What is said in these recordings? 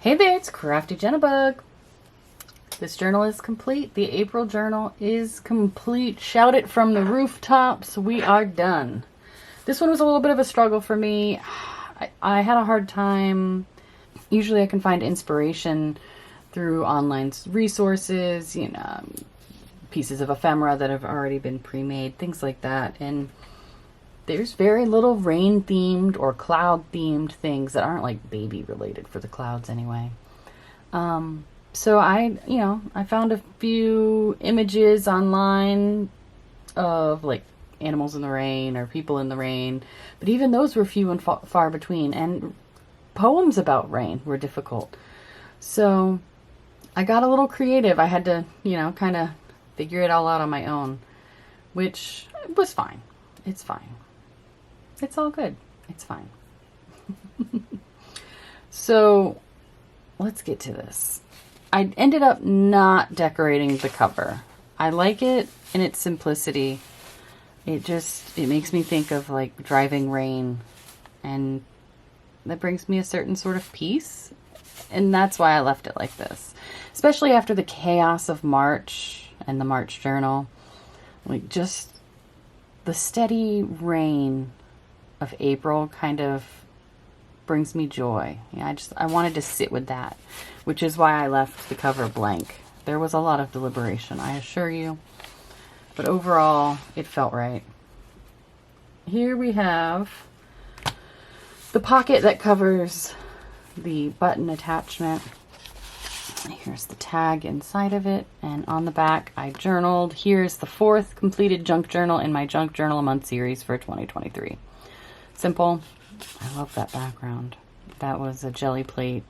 Hey there, it's Crafty Jennabug. This journal is complete. The April journal is complete. Shout it from the rooftops. We are done. This one was a little bit of a struggle for me. I had a hard time. Usually I can find inspiration through online resources, pieces of ephemera that have already been pre-made, things like that. And there's very little rain themed or cloud themed things that aren't like baby related, for the clouds anyway. So I found a few images online of like animals in the rain or people in the rain, but even those were few and far between, and poems about rain were difficult. So I got a little creative. I had to, kind of figure it all out on my own, which was fine. It's fine. It's all good. It's fine. So let's get to this. I ended up not decorating the cover. I like it in its simplicity. It makes me think of like driving rain, and that brings me a certain sort of peace. And that's why I left it like this. Especially after the chaos of March and the March journal. Like just the steady rain of April kind of brings me joy. I wanted to sit with that, which is why I left the cover blank. There was a lot of deliberation, I assure you, but overall it felt right. Here we have the pocket that covers the button attachment. Here's the tag inside of it, and on the back I journaled. Here's the 4th completed junk journal in my junk journal a month series for 2023. Simple. I love that background. That was a jelly plate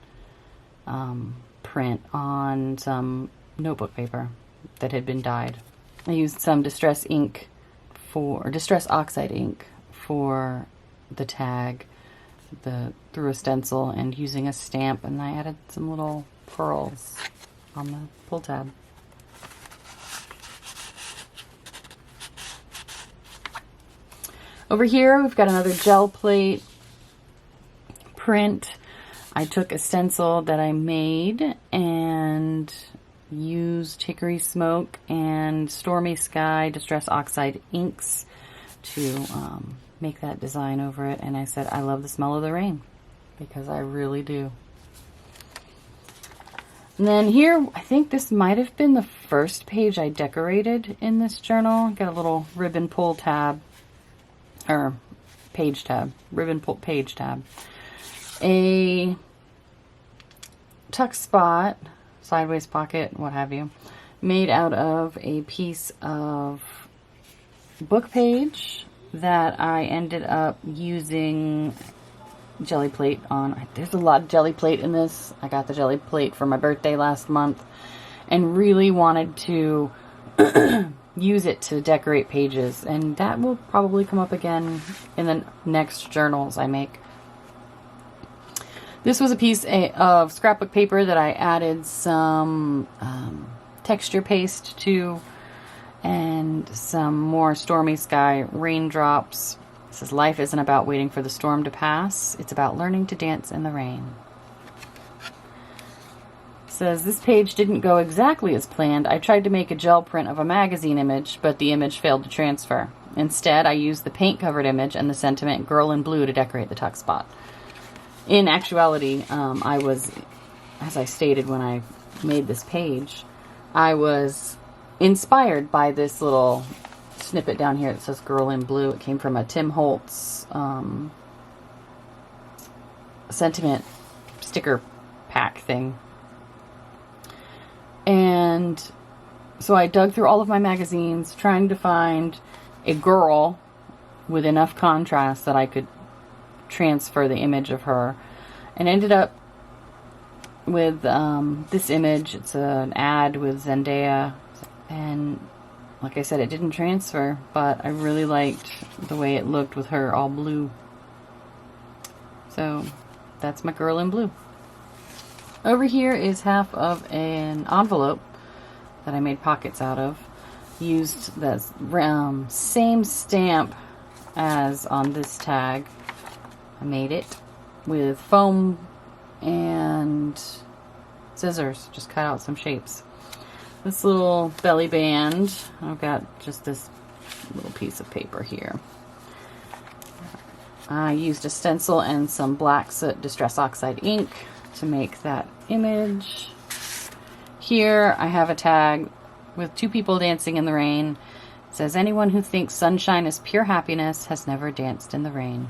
print on some notebook paper that had been dyed. I used some distress oxide ink for the tag, through a stencil, and using a stamp, and I added some little pearls on the pull tab. Over here, we've got another gel plate print. I took a stencil that I made and used Hickory Smoke and Stormy Sky Distress Oxide inks to make that design over it. And I said, I love the smell of the rain, because I really do. And then here, I think this might have been the first page I decorated in this journal. Got a little ribbon pull tab. Or page tab, ribbon pull page tab, a tuck spot, sideways pocket, what have you, made out of a piece of book page that I ended up using jelly plate on. There's a lot of jelly plate in this. I got the jelly plate for my birthday last month and really wanted to use it to decorate pages, and that will probably come up again in the next journals I make. This was a piece of scrapbook paper that I added some texture paste to, and some more Stormy Sky raindrops. It says, life isn't about waiting for the storm to pass, it's about learning to dance in the rain. Says, this page didn't go exactly as planned. I tried to make a gel print of a magazine image, but the image failed to transfer. Instead, I used the paint-covered image and the sentiment Girl in Blue to decorate the tuck spot. In actuality, I was, as I stated when I made this page, I was inspired by this little snippet down here that says Girl in Blue. It came from a Tim Holtz sentiment sticker pack thing. And so I dug through all of my magazines trying to find a girl with enough contrast that I could transfer the image of her, and ended up with this image. It's an ad with Zendaya, and like I said, it didn't transfer, but I really liked the way it looked with her all blue. So that's my Girl in Blue. Over here is half of an envelope that I made pockets out of. Used the same stamp as on this tag. I made it with foam and scissors, just cut out some shapes. This little belly band, I've got just this little piece of paper here. I used a stencil and some black soot Distress Oxide ink to make that image. Here I have a tag with 2 people dancing in the rain. It says, anyone who thinks sunshine is pure happiness has never danced in the rain.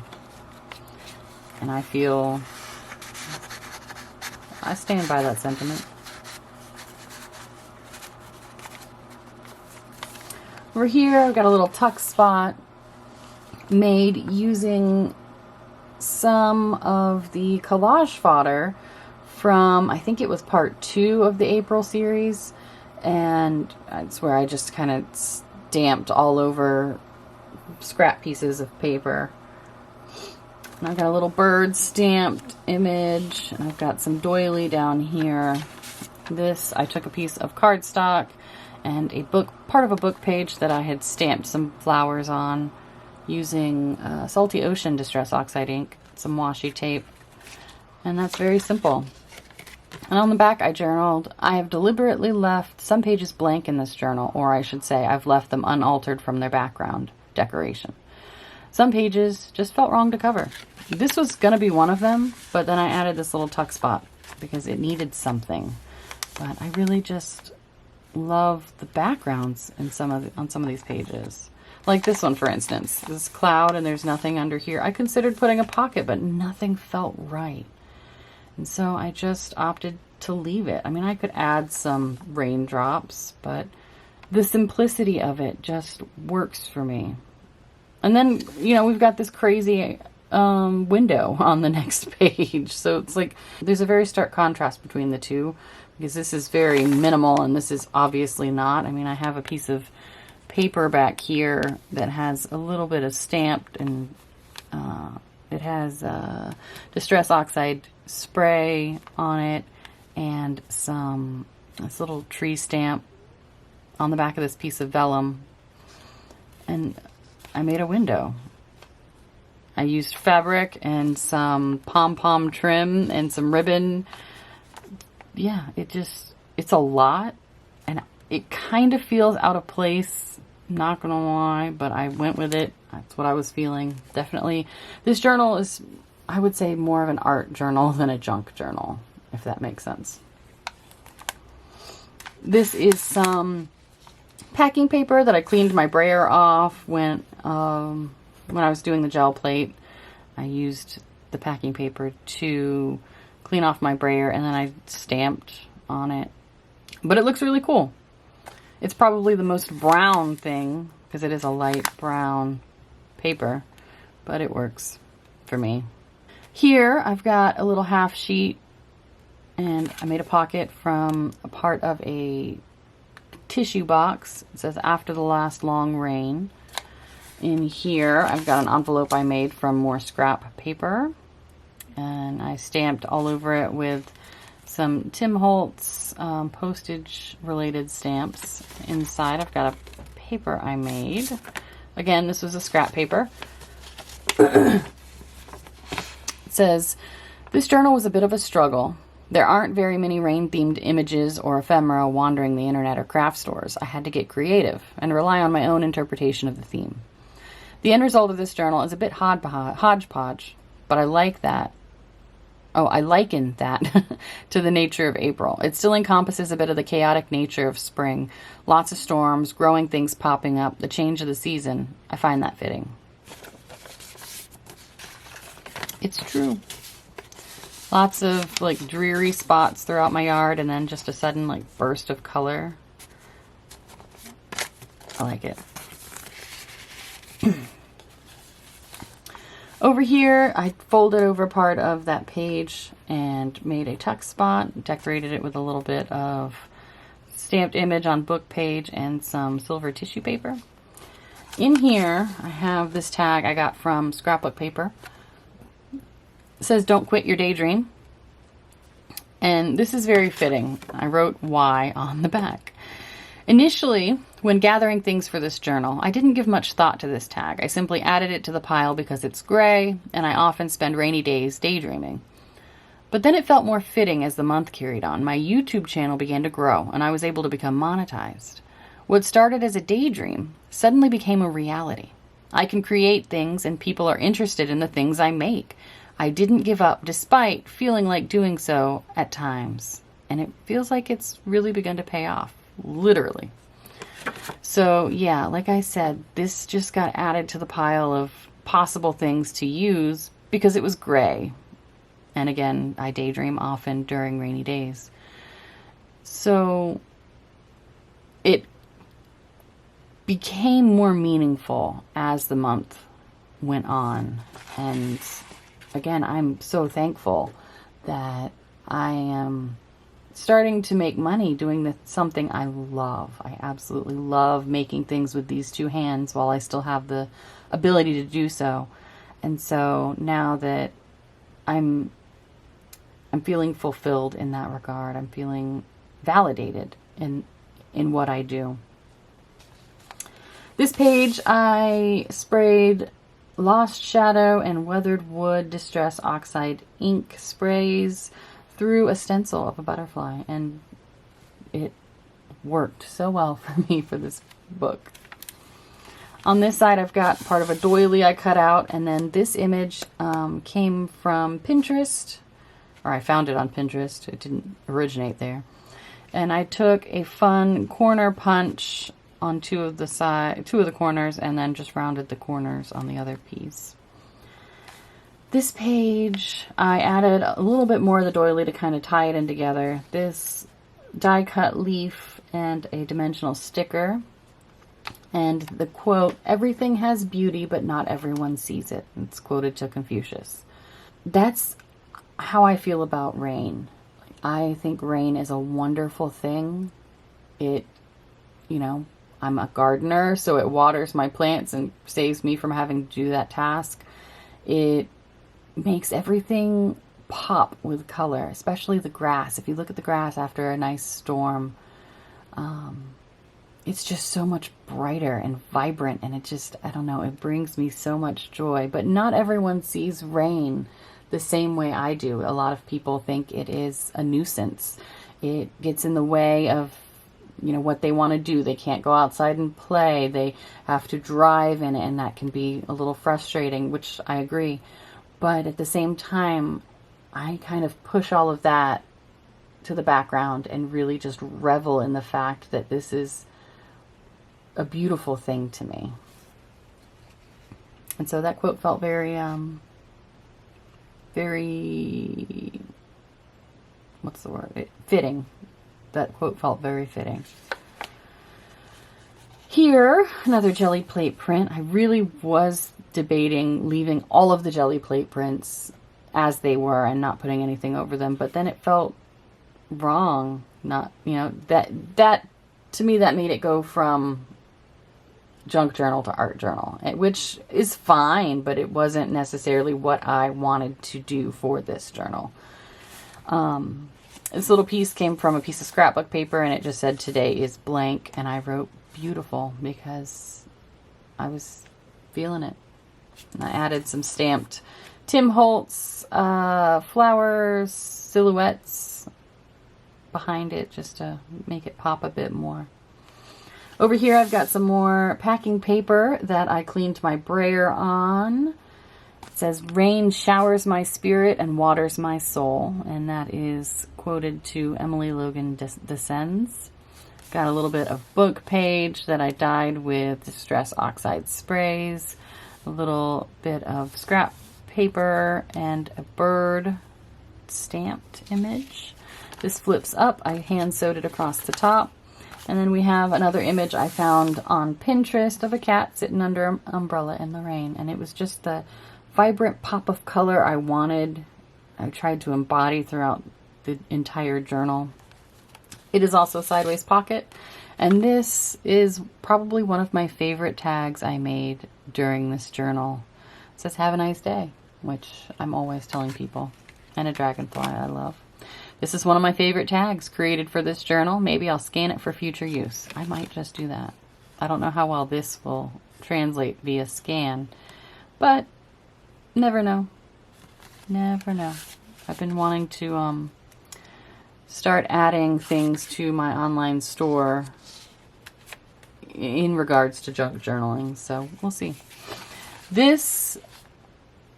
And I stand by that sentiment. Over here I've got a little tuck spot made using some of the collage fodder from, I think it was part 2 of the April series, and it's where I just kind of stamped all over scrap pieces of paper. And I've got a little bird stamped image, and I've got some doily down here. This, I took a piece of cardstock and part of a book page that I had stamped some flowers on using Salty Ocean Distress Oxide ink, some washi tape, and that's very simple. And on the back I journaled. I have deliberately left some pages blank in this journal, or I should say I've left them unaltered from their background decoration. Some pages just felt wrong to cover. This was going to be one of them, but then I added this little tuck spot because it needed something. But I really just love the backgrounds on some of these pages. Like this one, for instance. This cloud and there's nothing under here. I considered putting a pocket, but nothing felt right. And so I just opted to leave it. I mean, I could add some raindrops, but the simplicity of it just works for me. And then, you know, we've got this crazy window on the next page. So it's like there's a very stark contrast between the two, because this is very minimal and this is obviously not. I mean, I have a piece of paper back here that has a little bit of stamped, and it has Distress Oxide spray on it and this little tree stamp on the back of this piece of vellum. And I made a window. I used fabric and some pom-pom trim and some ribbon. Yeah, it's a lot, and it kind of feels out of place, not gonna lie, but I went with it. That's what I was feeling. Definitely, this journal is, I would say, more of an art journal than a junk journal, if that makes sense. This is some packing paper that I cleaned my brayer off when I was doing the gel plate. I used the packing paper to clean off my brayer, and then I stamped on it. But it looks really cool. It's probably the most brown thing, because it is a light brown paper, but it works for me. Here I've got a little half sheet, and I made a pocket from a part of a tissue box. It says, after the last long rain. In here I've got an envelope I made from more scrap paper, and I stamped all over it with some Tim Holtz postage related stamps. Inside I've got a paper I made. Again, this was a scrap paper. It says, this journal was a bit of a struggle. There aren't very many rain-themed images or ephemera wandering the internet or craft stores. I had to get creative and rely on my own interpretation of the theme. The end result of this journal is a bit hodgepodge, but I like that. Oh, I liken that to the nature of April. It still encompasses a bit of the chaotic nature of spring. Lots of storms, growing things popping up, the change of the season. I find that fitting. It's true. Lots of like dreary spots throughout my yard, and then just a sudden like burst of color. I like it. Over here, I folded over part of that page and made a tuck spot, decorated it with a little bit of stamped image on book page and some silver tissue paper. In here, I have this tag I got from Scrapbook Paper. It says, don't quit your daydream. And this is very fitting. I wrote why on the back. Initially, when gathering things for this journal, I didn't give much thought to this tag. I simply added it to the pile because it's gray, and I often spend rainy days daydreaming. But then it felt more fitting as the month carried on. My YouTube channel began to grow, and I was able to become monetized. What started as a daydream suddenly became a reality. I can create things, and people are interested in the things I make. I didn't give up despite feeling like doing so at times. And it feels like it's really begun to pay off, literally. So yeah, like I said, this just got added to the pile of possible things to use because it was gray. And again, I daydream often during rainy days. So it became more meaningful as the month went on. And again, I'm so thankful that I am starting to make money doing something I love. I absolutely love making things with these two hands while I still have the ability to do so. And so now that I'm feeling fulfilled in that regard. I'm feeling validated in what I do. This page I sprayed Lost Shadow and Weathered Wood Distress Oxide ink sprays through a stencil of a butterfly, and it worked so well for me for this book. On this side, I've got part of a doily I cut out, and then this image came from Pinterest, or I found it on Pinterest. It didn't originate there. And I took a fun corner punch on two of the corners, and then just rounded the corners on the other piece. This page, I added a little bit more of the doily to kind of tie it in together. This die cut leaf and a dimensional sticker. And the quote, "Everything has beauty, but not everyone sees it." It's quoted to Confucius. That's how I feel about rain. I think rain is a wonderful thing. It, I'm a gardener, so it waters my plants and saves me from having to do that task. It makes everything pop with color, especially the grass. If you look at the grass after a nice storm, it's just so much brighter and vibrant, and it brings me so much joy. But not everyone sees rain the same way I do. A lot of people think it is a nuisance. It gets in the way of, what they want to do. They can't go outside and play. They have to drive in it, and that can be a little frustrating, which I agree. But at the same time, I kind of push all of that to the background and really just revel in the fact that this is a beautiful thing to me. And so that quote felt very, fitting. That quote felt very fitting. Here, another jelly plate print. I really was debating leaving all of the jelly plate prints as they were and not putting anything over them, but then it felt wrong. Not, that to me, that made it go from junk journal to art journal, which is fine, but it wasn't necessarily what I wanted to do for this journal. This little piece came from a piece of scrapbook paper, and it just said, "Today is blank," and I wrote beautiful because I was feeling it. And I added some stamped Tim Holtz flowers, silhouettes behind it just to make it pop a bit more. Over here I've got some more packing paper that I cleaned my brayer on. It says, "Rain showers my spirit and waters my soul," and that is quoted to Emily Logan Descends. Got a little bit of book page that I dyed with Distress Oxide sprays, a little bit of scrap paper, and a bird stamped image. This flips up. I hand sewed it across the top. And then we have another image I found on Pinterest of a cat sitting under an umbrella in the rain. And it was just the vibrant pop of color I wanted. I tried to embody throughout the entire journal. It is also sideways pocket. And this is probably one of my favorite tags I made during this journal. It says, "Have a nice day," which I'm always telling people. And a dragonfly I love. This is one of my favorite tags created for this journal. Maybe I'll scan it for future use. I might just do that. I don't know how well this will translate via scan, but never know. Never know. I've been wanting to start adding things to my online store in regards to junk journaling, so we'll see. This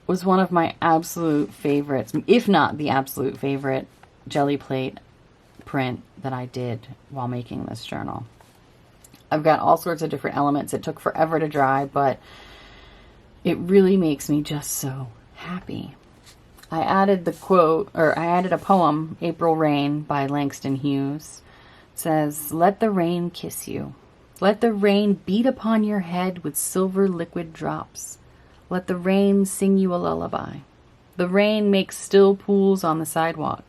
was one of my absolute favorites, if not the absolute favorite, jelly plate print that I did while making this journal. I've got all sorts of different elements. It took forever to dry, but it really makes me just so happy. I added a poem, April Rain by Langston Hughes. It says, "Let the rain kiss you. Let the rain beat upon your head with silver liquid drops. Let the rain sing you a lullaby. The rain makes still pools on the sidewalk.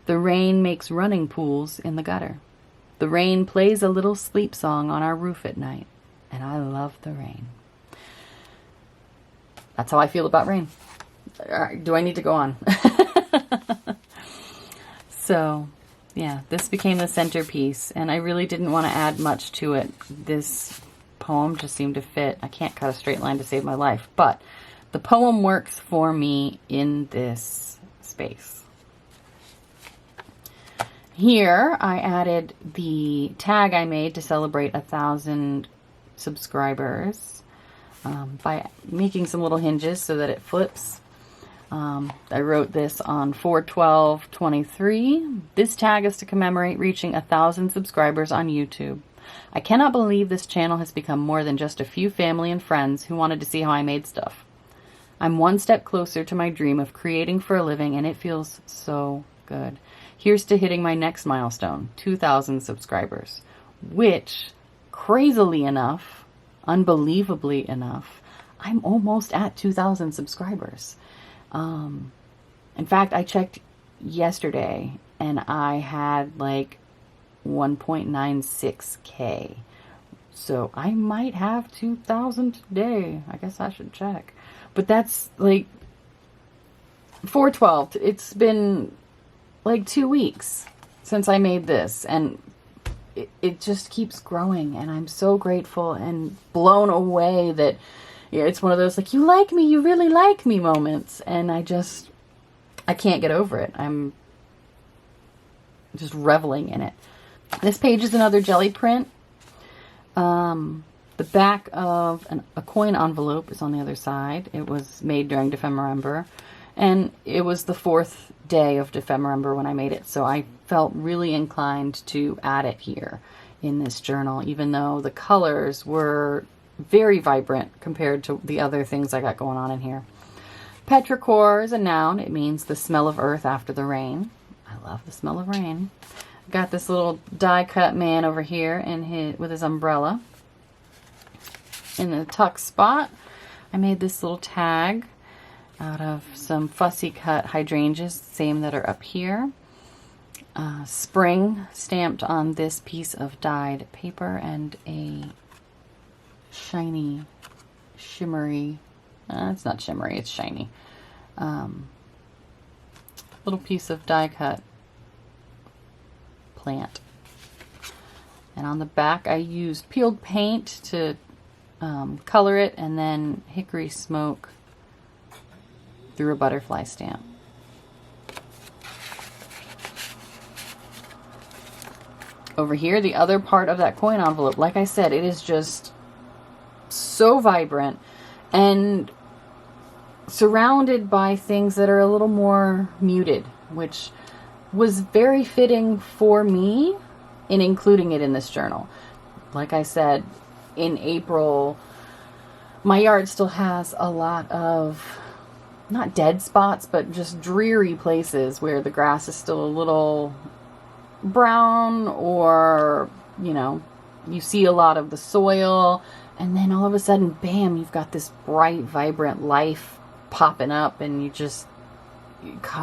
The rain makes running pools in the gutter. The rain plays a little sleep song on our roof at night, and I love the rain." That's how I feel about rain. Do I need to go on? So, yeah, this became the centerpiece, and I really didn't want to add much to it. This poem just seemed to fit. I can't cut a straight line to save my life, but the poem works for me in this space. Here, I added the tag I made to celebrate 1,000 subscribers by making some little hinges so that it flips. I wrote this on 4/12/23. This tag is to commemorate reaching 1,000 subscribers on YouTube. I cannot believe this channel has become more than just a few family and friends who wanted to see how I made stuff. I'm one step closer to my dream of creating for a living, and it feels so good. Here's to hitting my next milestone, 2,000 subscribers, which, crazily enough, unbelievably enough, I'm almost at 2,000 subscribers. In fact, I checked yesterday and I had like 1.96K. So I might have 2,000 today. I guess I should check. But that's like 4/12. It's been like 2 weeks since I made this, and it just keeps growing, and I'm so grateful and blown away that it's one of those like, you like me, you really like me moments, and I can't get over it. I'm just reveling in it. This page is another jelly print. The back of a coin envelope is on the other side. It was made during Defemember, and it was the 4th day of Defemember when I made it, so I felt really inclined to add it here in this journal, even though the colors were very vibrant compared to the other things I got going on in here. Petrichor is a noun. It means the smell of earth after the rain. I love the smell of rain. Got this little die-cut man over here with his umbrella. In the tuck spot, I made this little tag out of some fussy cut hydrangeas, same that are up here. Spring stamped on this piece of dyed paper, and a shiny, shimmery, it's not shimmery, it's shiny, little piece of die cut plant. And on the back I used peeled paint to color it, and then hickory smoke through a butterfly stamp. Over here, the other part of that coin envelope, like I said, it is just so vibrant and surrounded by things that are a little more muted, which was very fitting for me in including it in this journal. Like I said, in April, my yard still has a lot of, not dead spots, but just dreary places where the grass is still a little brown, or, you know, you see a lot of the soil, and then all of a sudden, bam, you've got this bright, vibrant life popping up, and you're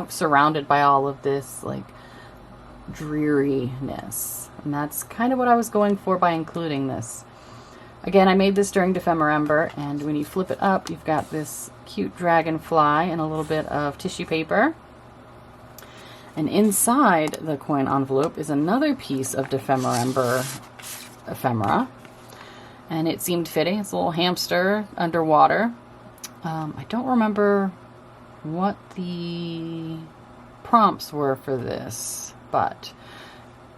surrounded by all of this, like, dreariness. And that's kind of what I was going for by including this. Again, I made this during Defemember, and when you flip it up, you've got this cute dragonfly and a little bit of tissue paper. And inside the coin envelope is another piece of Defemember ephemera. And it seemed fitting. It's a little hamster underwater. I don't remember what the prompts were for this, but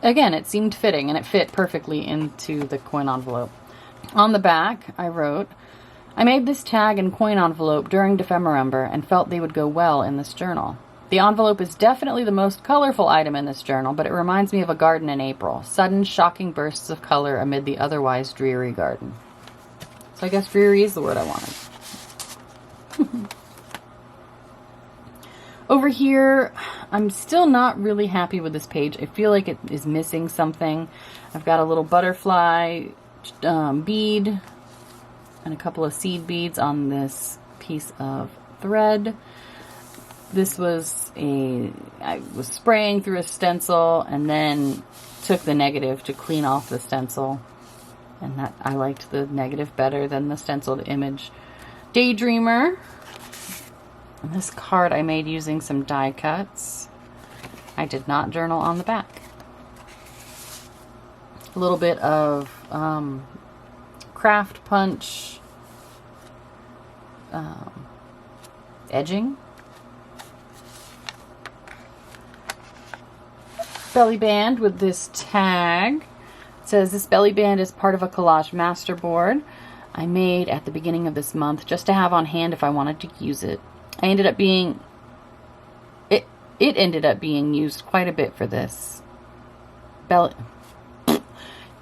again, it seemed fitting, and it fit perfectly into the coin envelope. On the back, I wrote, I made this tag and coin envelope during Defemember and felt they would go well in this journal. The envelope is definitely the most colorful item in this journal, but it reminds me of a garden in April. Sudden, shocking bursts of color amid the otherwise dreary garden. So I guess dreary is the word I wanted. Over here, I'm still not really happy with this page. I feel like it is missing something. I've got a little butterfly bead and a couple of seed beads on this piece of thread. This was I was spraying through a stencil and then took the negative to clean off the stencil. And that I liked the negative better than the stenciled image. Daydreamer. And this card I made using some die cuts. I did not journal on the back. A little bit of craft punch edging. Belly band with this tag. It says this belly band is part of a collage masterboard I made at the beginning of this month just to have on hand if I wanted to use it. It ended up being used quite a bit for this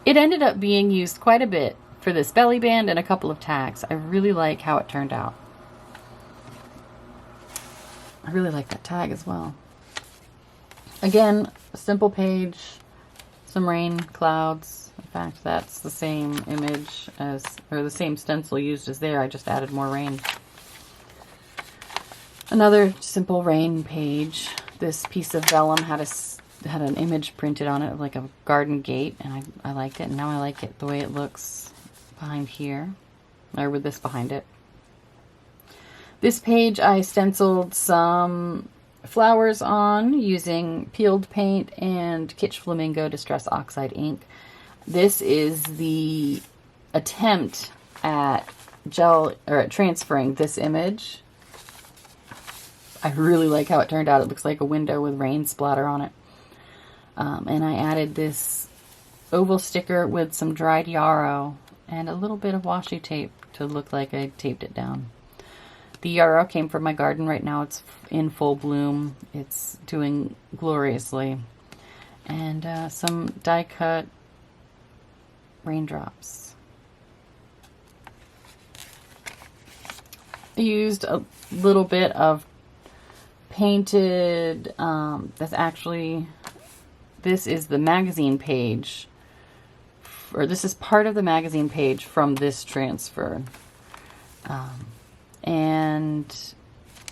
It ended up being used quite a bit for this belly band and a couple of tags. I really like how it turned out. I really like that tag as well. Again, a simple page, some rain, clouds. In fact, that's the same image as, or the same stencil used as there. I just added more rain. Another simple rain page. This piece of vellum had an image printed on it of like a garden gate, and I liked it. And now I like it the way it looks behind here, or with this behind it. This page I stenciled some flowers on using peeled paint and Kitsch Flamingo Distress Oxide ink. This is the attempt at transferring this image. I really like how it turned out. It looks like a window with rain splatter on it. And I added this oval sticker with some dried yarrow and a little bit of washi tape to look like I taped it down. The yarrow came from my garden. Right now it's in full bloom. It's doing gloriously. And some die cut raindrops. I used a little bit of painted, this is the magazine page, or this is part of the magazine page from this transfer. And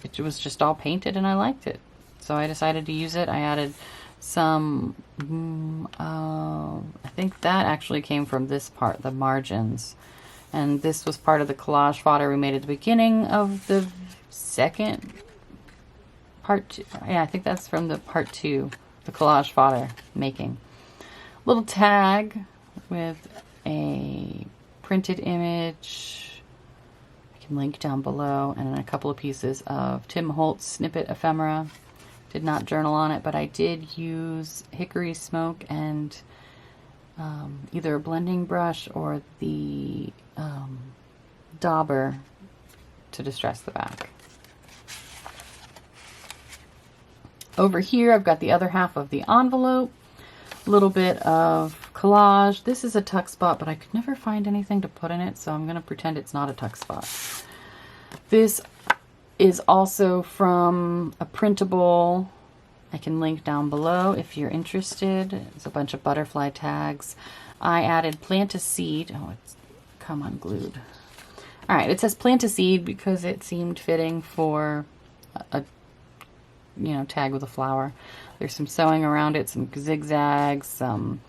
it was just all painted and I liked it. So I decided to use it. I added some, I think that actually came from this part, the margins. And this was part of the collage fodder we made at the beginning of the second part two. Yeah, I think that's from the part 2, the collage fodder making. Little tag with a printed image. I can link down below, and then a couple of pieces of Tim Holtz snippet ephemera. Did not journal on it, but I did use hickory smoke and either a blending brush or the dauber to distress the back. Over here, I've got the other half of the envelope. A little bit of collage. This is a tuck spot, but I could never find anything to put in it, so I'm going to pretend it's not a tuck spot. This is also from a printable. I can link down below if you're interested. It's a bunch of butterfly tags. I added plant a seed. Oh, it's come unglued. All right, it says plant a seed because it seemed fitting for a tag with a flower. There's some sewing around it, some zigzags, some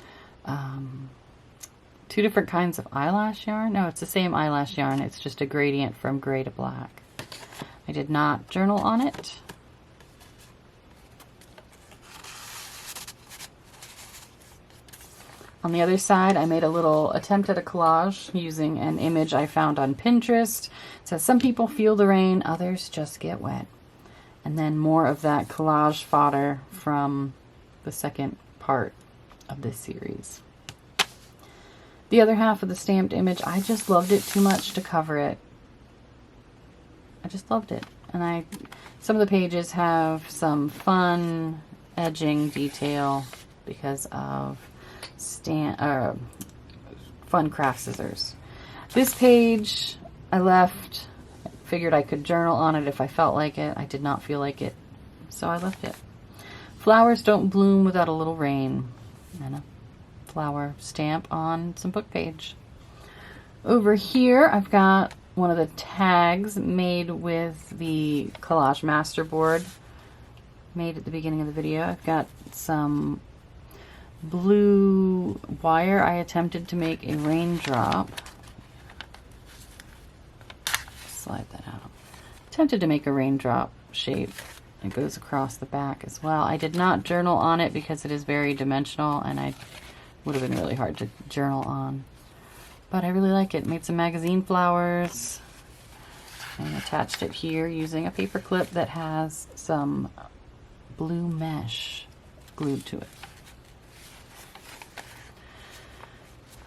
2 different kinds of eyelash yarn. No, it's the same eyelash yarn. It's just a gradient from gray to black. I did not journal on it. On the other side, I made a little attempt at a collage using an image I found on Pinterest. It says, some people feel the rain, others just get wet. And then more of that collage fodder from the second part of this series. The other half of the stamped image, I just loved it too much to cover it. I just loved it. And some of the pages have some fun edging detail because of fun craft scissors. This page I left, figured I could journal on it if I felt like it. I did not feel like it, so I left it. Flowers don't bloom without a little rain. And a flower stamp on some book page. Over here I've got one of the tags made with the Collage Masterboard made at the beginning of the video. I've got some blue wire. I attempted to make a raindrop. Slide that out. Attempted to make a raindrop shape. It goes across the back as well. I did not journal on it because it is very dimensional and I would have been really hard to journal on. But I really like it. Made some magazine flowers and attached it here using a paper clip that has some blue mesh glued to it.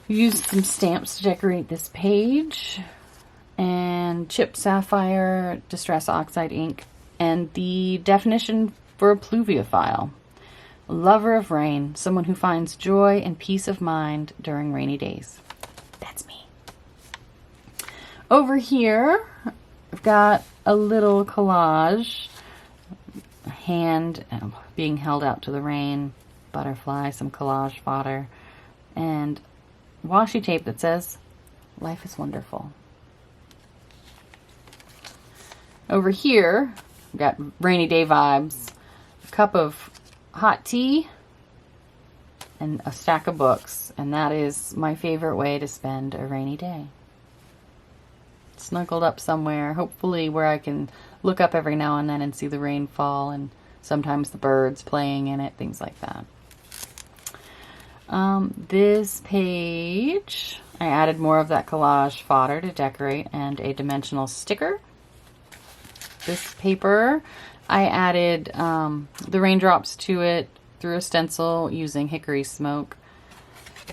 Used some stamps to decorate this page and chipped sapphire distress oxide ink and the definition for a pluviophile. A lover of rain, someone who finds joy and peace of mind during rainy days. That's me. Over here, I've got a little collage. A hand being held out to the rain, butterfly, some collage fodder, and washi tape that says, "Life is wonderful." Over here, we've got rainy day vibes, a cup of hot tea, and a stack of books. And that is my favorite way to spend a rainy day. Snuggled up somewhere, hopefully where I can look up every now and then and see the rain fall and sometimes the birds playing in it, things like that. This page, I added more of that collage fodder to decorate and a dimensional sticker. This paper, I added the raindrops to it through a stencil using hickory smoke.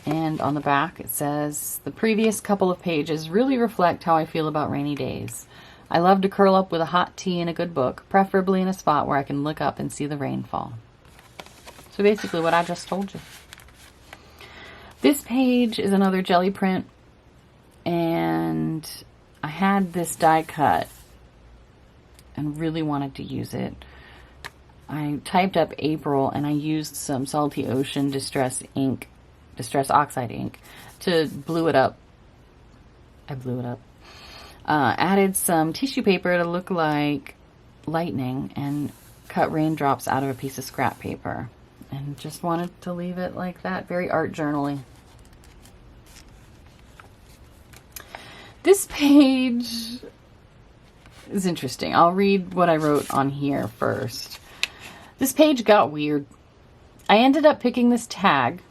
And on the back it says, "The previous couple of pages really reflect how I feel about rainy days. I love to curl up with a hot tea and a good book, preferably in a spot where I can look up and see the rain fall." So basically what I just told you. This page is another jelly print, and I had this die cut and really wanted to use it. I typed up April and I used some Salty Ocean Distress Oxide ink to blue it up. I blew it up. Added some tissue paper to look like lightning and cut raindrops out of a piece of scrap paper. And just wanted to leave it like that, very art journal-y. This page is interesting. I'll read what I wrote on here first. This page got weird. I ended up picking this tag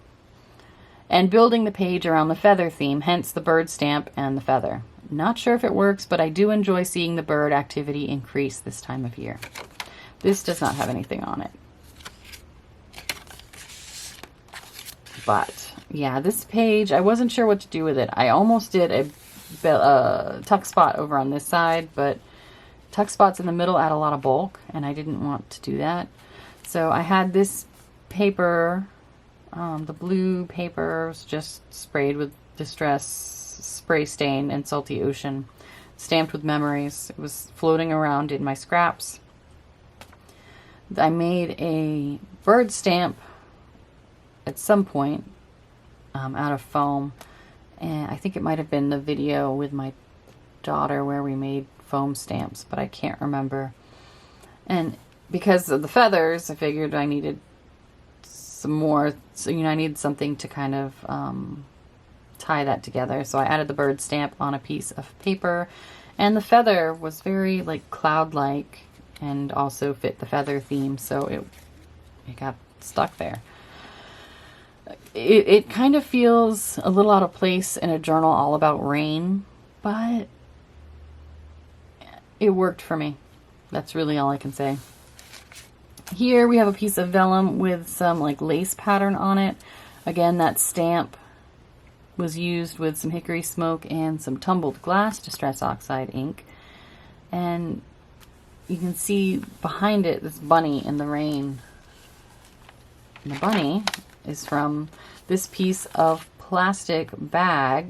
and building the page around the feather theme, hence the bird stamp and the feather. Not sure if it works, but I do enjoy seeing the bird activity increase this time of year. This does not have anything on it. But yeah, this page, I wasn't sure what to do with it. I almost did a tuck spot over on this side, but tuck spots in the middle add a lot of bulk, and I didn't want to do that. So I had this paper, the blue paper was just sprayed with Distress Spray Stain and Salty Ocean, stamped with memories. It was floating around in my scraps. I made a bird stamp at some point out of foam, and I think it might have been the video with my daughter where we made foam stamps, but I can't remember. And because of the feathers, I figured I needed some more, so I needed something to kind of tie that together. So I added the bird stamp on a piece of paper, and the feather was very like cloud-like and also fit the feather theme, so it got stuck there. It kind of feels a little out of place in a journal all about rain, but it worked for me. That's really all I can say. Here we have a piece of vellum with some like lace pattern on it. Again, that stamp was used with some hickory smoke and some tumbled glass Distress Oxide ink. And you can see behind it this bunny in the rain. And the bunny is from this piece of plastic bag.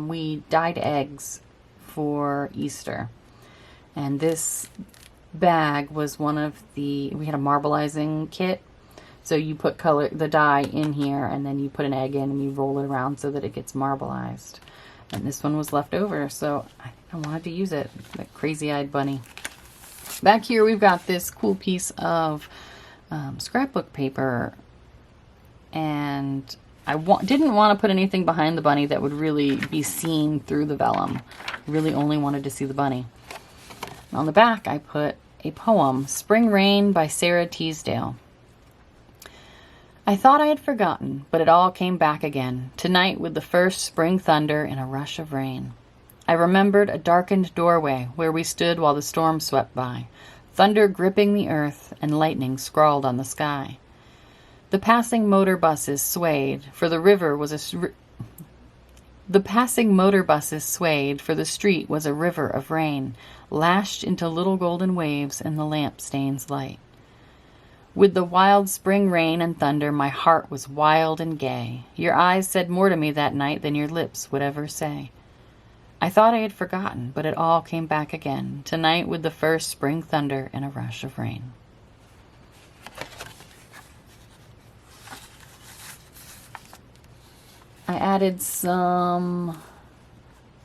We dyed eggs for Easter. And this bag was one of we had a marbleizing kit. So you put the dye in here, and then you put an egg in and you roll it around so that it gets marbleized. And this one was left over, so I wanted to use it. That crazy-eyed bunny. Back here we've got this cool piece of scrapbook paper, and I didn't want to put anything behind the bunny that would really be seen through the vellum. I really only wanted to see the bunny. On the back, I put a poem, Spring Rain by Sarah Teasdale. I thought I had forgotten, but it all came back again, tonight with the first spring thunder and a rush of rain. I remembered a darkened doorway where we stood while the storm swept by, thunder gripping the earth and lightning scrawled on the sky. The passing motor buses swayed, for the river was The passing motor buses swayed, for the street was a river of rain, lashed into little golden waves in the lamp stain's light. With the wild spring rain and thunder, my heart was wild and gay. Your eyes said more to me that night than your lips would ever say. I thought I had forgotten, but it all came back again, tonight with the first spring thunder and a rush of rain. I added some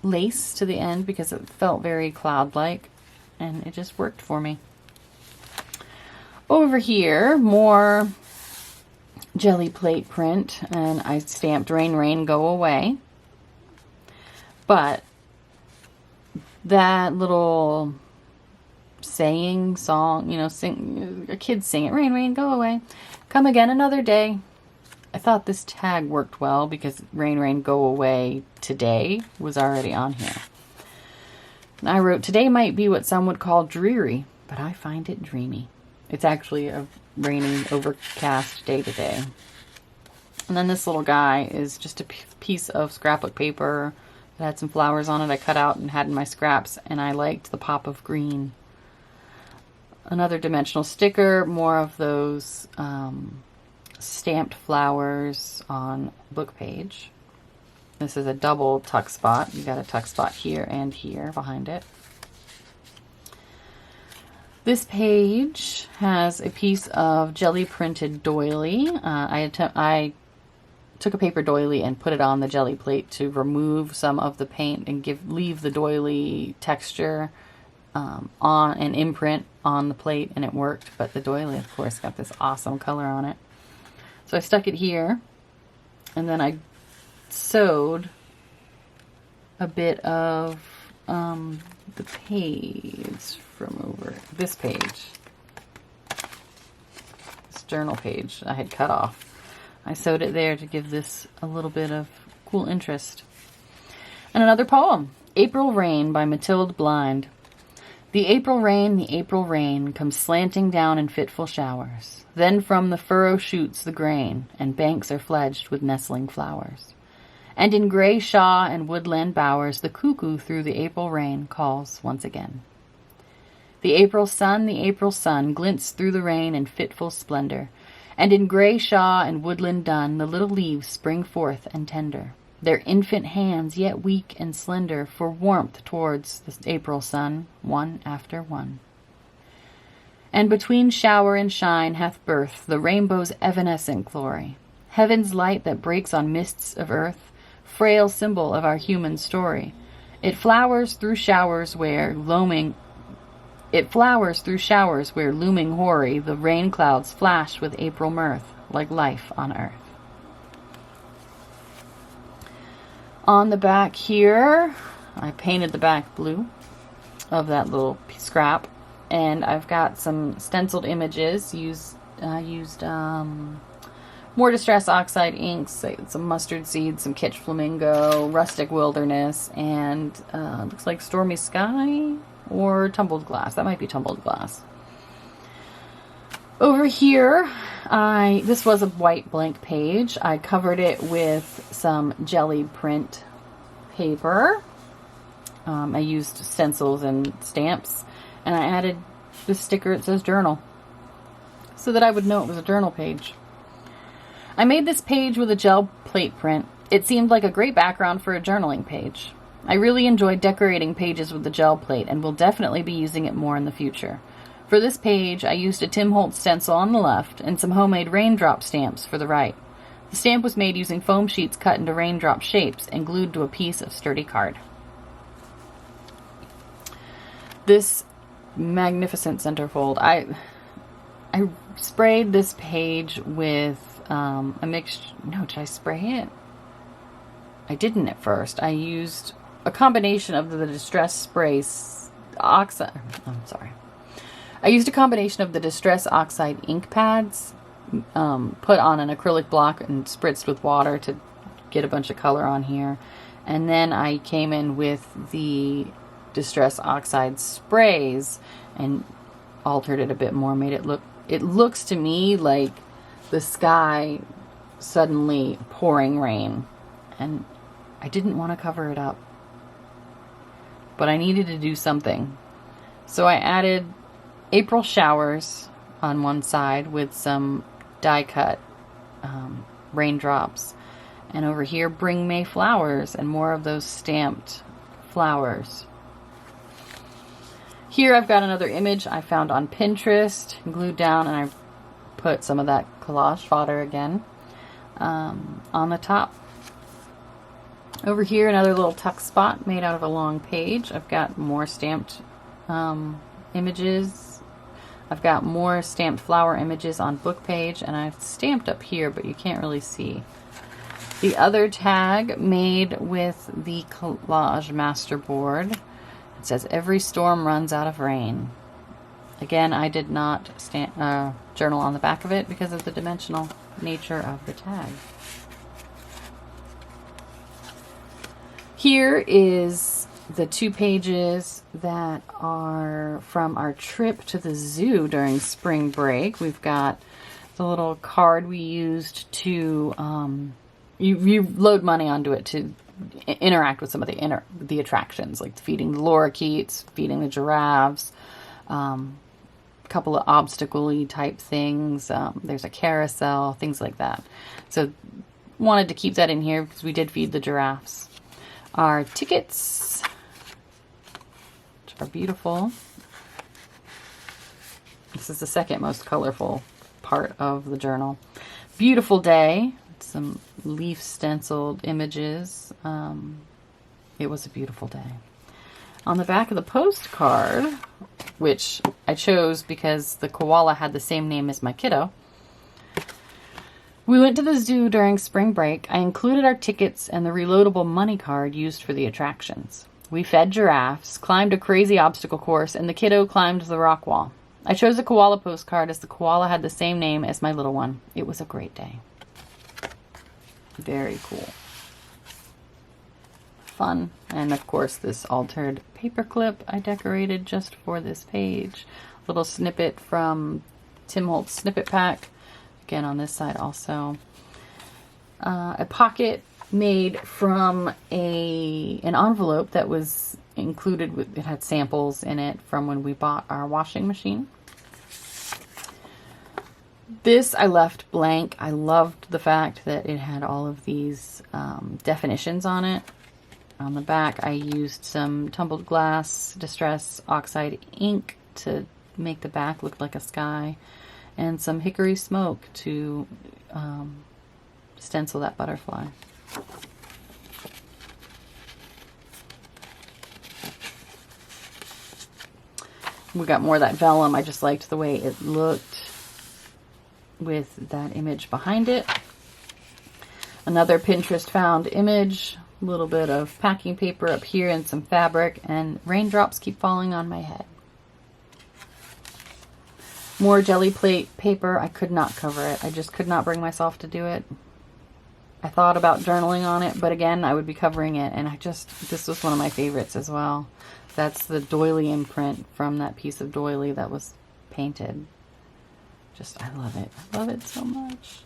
lace to the end because it felt very cloud-like, and it just worked for me. Over here, more jelly plate print, and I stamped Rain, Rain, Go Away. But that little saying song, a kid sing it, Rain, Rain, Go Away, come again another day. I thought this tag worked well because Rain, Rain, Go Away today was already on here. And I wrote, today might be what some would call dreary, but I find it dreamy. It's actually a rainy, overcast day today. And then this little guy is just a piece of scrapbook paper that had some flowers on it I cut out and had in my scraps, and I liked the pop of green. Another dimensional sticker, more of those stamped flowers on book page. This is a double tuck spot. You got a tuck spot here and here behind it. This page has a piece of jelly printed doily. I took a paper doily and put it on the jelly plate to remove some of the paint and leave the doily texture on an imprint on the plate, and it worked. But the doily, of course, got this awesome color on it. So I stuck it here, and then I sewed a bit of the page from over this page, this journal page I had cut off. I sewed it there to give this a little bit of cool interest. And another poem, April Rain by Mathilde Blind. The April rain comes slanting down in fitful showers. Then from the furrow shoots the grain, and banks are fledged with nestling flowers. And in gray shaw and woodland bowers, the cuckoo through the April rain calls once again. The April sun, glints through the rain in fitful splendor, and in gray shaw and woodland dun, the little leaves spring forth and tender, their infant hands yet weak and slender, for warmth towards the April sun, one after one. And between shower and shine hath birth the rainbow's evanescent glory, heaven's light that breaks on mists of earth, frail symbol of our human story. It flowers through showers where looming hoary the rain clouds flash with April mirth, like life on earth. On the back here, I painted the back blue of that little scrap, and I've got some stenciled images. Used more Distress Oxide inks, some mustard seeds, some Kitsch Flamingo, Rustic Wilderness, and looks like Stormy Sky or Tumbled Glass. That might be Tumbled Glass. Over here, this was a white blank page. I covered it with some jelly print paper. I used stencils and stamps, and I added this sticker that says journal so that I would know it was a journal page. I made this page with a gel plate print. It seemed like a great background for a journaling page. I really enjoyed decorating pages with the gel plate and will definitely be using it more in the future. For this page, I used a Tim Holtz stencil on the left and some homemade raindrop stamps for the right. The stamp was made using foam sheets cut into raindrop shapes and glued to a piece of sturdy card. This magnificent centerfold, I sprayed this page with a mixture. No, did I spray it? I didn't at first. I used a combination of the Distress Sprays Oxide. I used a combination of the Distress Oxide ink pads put on an acrylic block and spritzed with water to get a bunch of color on here. And then I came in with the Distress Oxide sprays and altered it a bit more, made it look, it looks to me like the sky suddenly pouring rain, and I didn't want to cover it up, but I needed to do something. So I added April showers on one side with some die cut raindrops, and over here Bring May flowers and more of those stamped flowers. Here I've got another image I found on Pinterest, glued down, and I put some of that collage fodder again on the top. Over here, another little tuck spot made out of a long page. I've got more stamped images. I've got more stamped flower images on book page, and I've stamped up here, but you can't really see. The other tag made with the Collage Masterboard. It says, "Every storm runs out of rain." Again, I did not journal on the back of it because of the dimensional nature of the tag. Here is the 2 pages that are from our trip to the zoo during spring break. We've got the little card we used to, you load money onto it to interact with some of the attractions, like feeding the lorikeets, feeding the giraffes, a couple of obstacle-y type things. There's a carousel, things like that. So wanted to keep that in here because we did feed the giraffes. Our tickets, which are beautiful. This is the second most colorful part of the journal. Beautiful day. Some leaf stenciled images. It was a beautiful day. On the back of the postcard, which I chose because the koala had the same name as my kiddo. We went to the zoo during spring break. I included our tickets and the reloadable money card used for the attractions. We fed giraffes, climbed a crazy obstacle course, and the kiddo climbed the rock wall. I chose a koala postcard as the koala had the same name as my little one. It was a great day. Very cool. Fun. And of course this altered paperclip I decorated just for this page. Little snippet from Tim Holtz Snippet Pack. Again on this side also. A pocket made from an envelope that was included with, it had samples in it from when we bought our washing machine. This I left blank. I loved the fact that it had all of these definitions on it. On the back I used some tumbled glass Distress Oxide ink to make the back look like a sky, and some hickory smoke to stencil that butterfly. We got more of that vellum. I just liked the way it looked with that image behind it. Another Pinterest found image, a little bit of packing paper up here and some fabric, and raindrops keep falling on my head. More jelly plate paper. I could not cover it. I just could not bring myself to do it. I thought about journaling on it, but again, I would be covering it, and this was one of my favorites as well. That's the doily imprint from that piece of doily that was painted. I love it. I love it so much.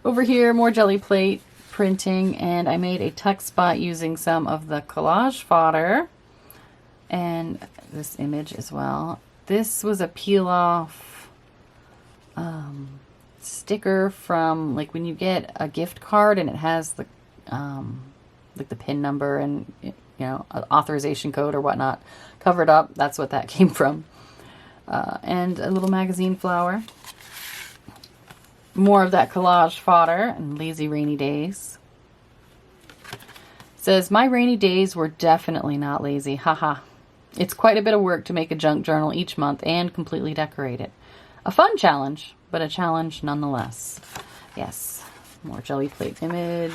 Over here, more Gelly Plate printing, and I made a tuck spot using some of the collage fodder and this image as well. This was a peel off sticker from, like, when you get a gift card and it has the like the PIN number and, you know, authorization code or whatnot covered up. That's what that came from. And a little magazine flower. More of that collage fodder and lazy rainy days. It says, my rainy days were definitely not lazy. Haha. It's quite a bit of work to make a junk journal each month and completely decorate it. A fun challenge, but a challenge nonetheless. Yes. More Gelly Plate image.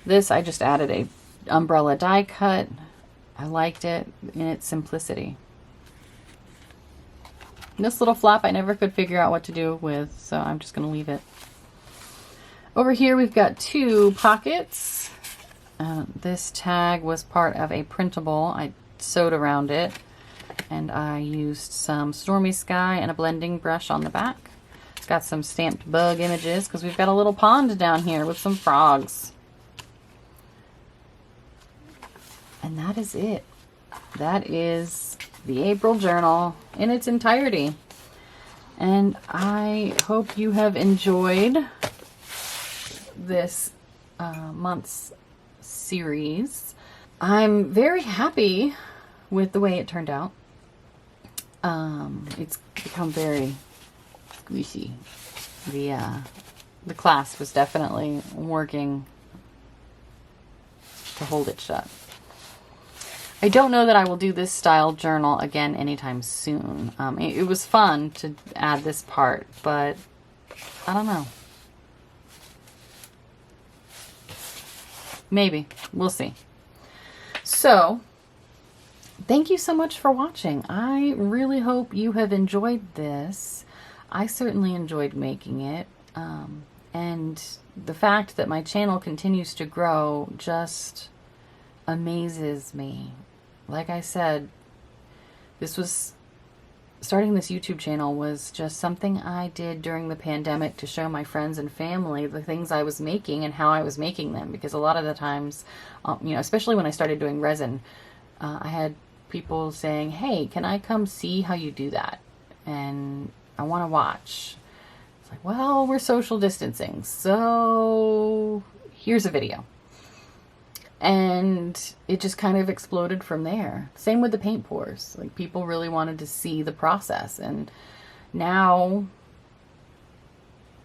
This, I just added a umbrella die cut. I liked it in its simplicity. This little flap I never could figure out what to do with, so I'm just going to leave it. Over here we've got two pockets. This tag was part of a printable. I sewed around it, and I used some Stormy Sky and a blending brush on the back. It's got some stamped bug images because we've got a little pond down here with some frogs. And that is it. That is the April journal in its entirety. And I hope you have enjoyed this month's series. I'm very happy with the way it turned out. It's become very squishy. The clasp was definitely working to hold it shut. I don't know that I will do this style journal again anytime soon. It was fun to add this part, but I don't know. Maybe. We'll see. So, thank you so much for watching. I really hope you have enjoyed this. I certainly enjoyed making it. And the fact that my channel continues to grow just amazes me. Like I said, starting this YouTube channel was just something I did during the pandemic to show my friends and family the things I was making and how I was making them. Because a lot of the times, you know, especially when I started doing resin, I had people saying, hey, can I come see how you do that? And I want to watch. It's like, well, we're social distancing, so here's a video. And it just kind of exploded from there. Same with the paint pours. Like, people really wanted to see the process. And now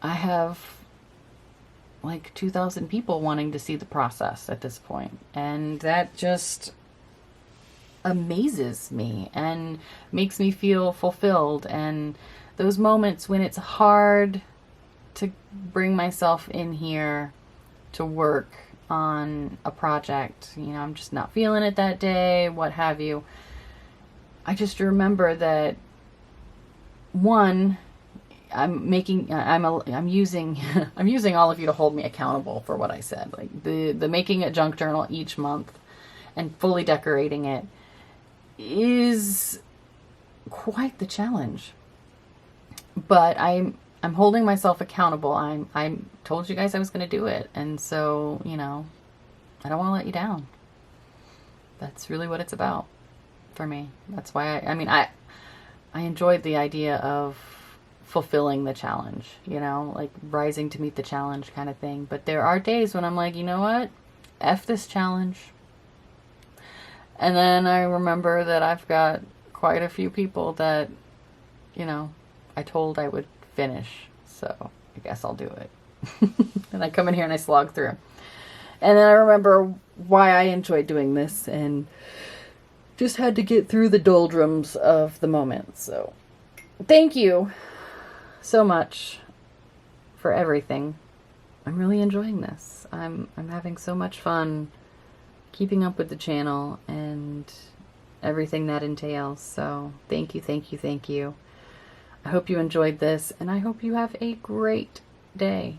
I have like 2,000 people wanting to see the process at this point. And that just amazes me and makes me feel fulfilled. And those moments when it's hard to bring myself in here to work on a project, you know, I'm just not feeling it that day, what have you. I just remember that, one, I'm using I'm using all of you to hold me accountable for what I said. Like the making a junk journal each month and fully decorating it is quite the challenge. But I'm holding myself accountable. I told you guys I was going to do it. And so, you know, I don't want to let you down. That's really what it's about for me. That's why I enjoyed the idea of fulfilling the challenge, you know, like rising to meet the challenge kind of thing. But there are days when I'm like, you know what? F this challenge. And then I remember that I've got quite a few people that, you know, I told I would finish, so I guess I'll do it. And I come in here and I slog through. And then I remember why I enjoyed doing this and just had to get through the doldrums of the moment. So thank you so much for everything. I'm really enjoying this. I'm having so much fun keeping up with the channel and everything that entails. So thank you, thank you, thank you. I hope you enjoyed this, and I hope you have a great day.